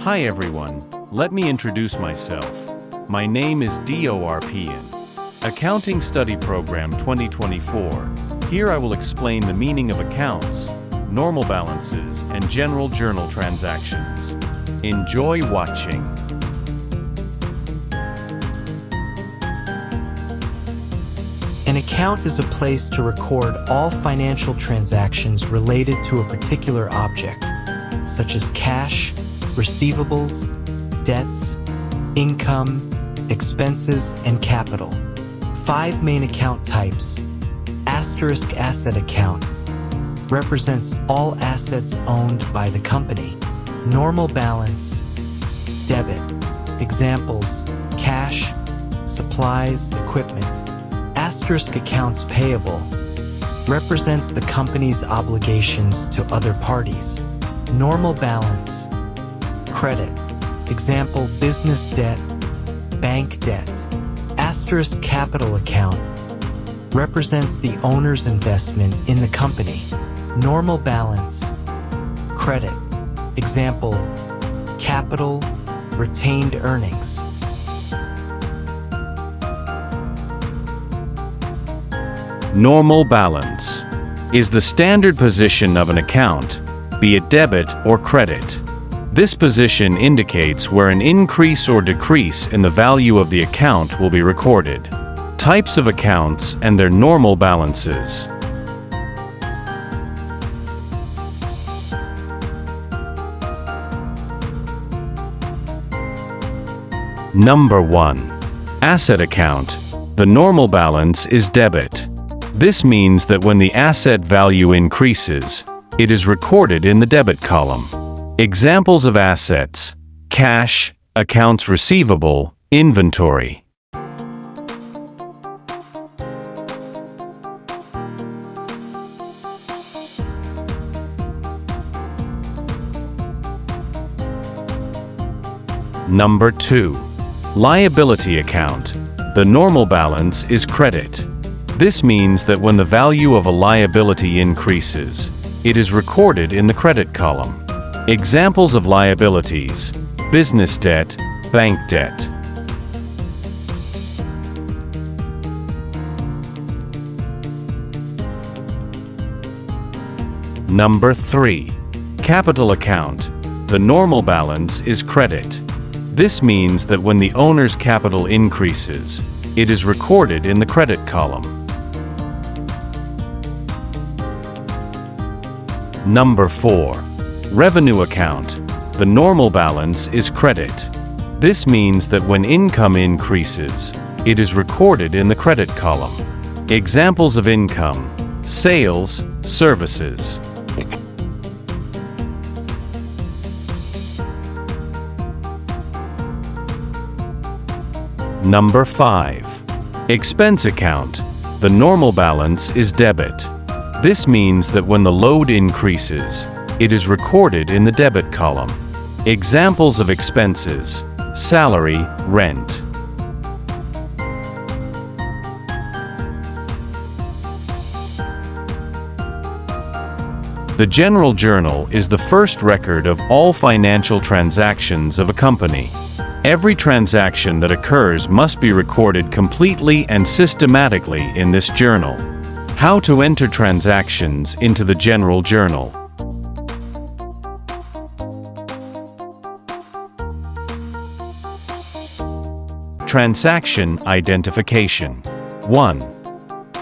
Hi everyone, let me introduce myself. My name is DORPN. Accounting Study Program 2024. Here I will explain the meaning of accounts, normal balances, and general journal transactions. Enjoy watching. An account is a place to record all financial transactions related to a particular object, such as cash, receivables, debts, income, expenses, and capital. 5 main account types. Asterisk asset account represents all assets owned by the company. Normal balance, debit. Examples, cash, supplies, equipment. Asterisk accounts payable represents the company's obligations to other parties. Normal balance, credit. Example, business debt, bank debt. Asterisk capital account represents the owner's investment in the company. Normal balance, credit. Example, capital, retained earnings. Normal balance is the standard position of an account, be it debit or credit. This position indicates where an increase or decrease in the value of the account will be recorded. Types of accounts and their normal balances. Number 1. Asset account. The normal balance is debit. This means that when the asset value increases, it is recorded in the debit column. Examples of assets: cash, accounts receivable, inventory. Number 2. Liability account. The normal balance is credit. This means that when the value of a liability increases, it is recorded in the credit column. Examples of liabilities: business debt, bank debt. Number 3. Capital account. The normal balance is credit. This means that when the owner's capital increases, it is recorded in the credit column. Number 4. Revenue account. The normal balance is credit. This means that when income increases, it is recorded in the credit column. Examples of income: sales, services. Number 5. Expense account. The normal balance is debit. This means that when the load increases, it is recorded in the debit column. Examples of expenses: salary, rent. The general journal is the first record of all financial transactions of a company. Every transaction that occurs must be recorded completely and systematically in this journal. How to enter transactions into the general journal. Transaction identification. 1.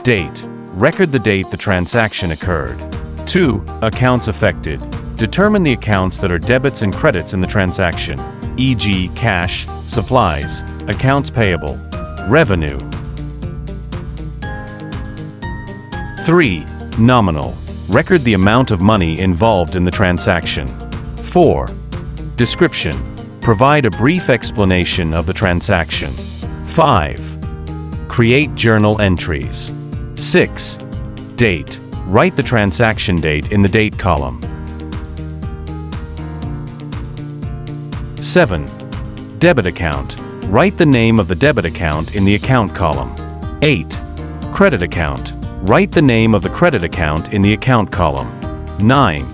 Date. Record the date the transaction occurred. 2. Accounts affected. Determine the accounts that are debits and credits in the transaction, e.g., cash, supplies, accounts payable, revenue. 3. Nominal. Record the amount of money involved in the transaction. 4. Description. Provide a brief explanation of the transaction. 5. Create journal entries. 6. Date. Write the transaction date in the date column. 7. Debit account. Write the name of the debit account in the account column. 8. Credit account. Write the name of the credit account in the account column. 9.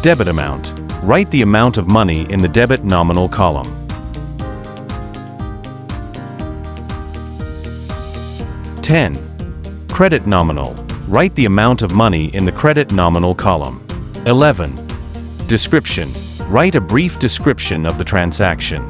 Debit amount. Write the amount of money in the debit nominal column. 10. Credit nominal. Write the amount of money in the credit nominal column. 11. Description. Write a brief description of the transaction.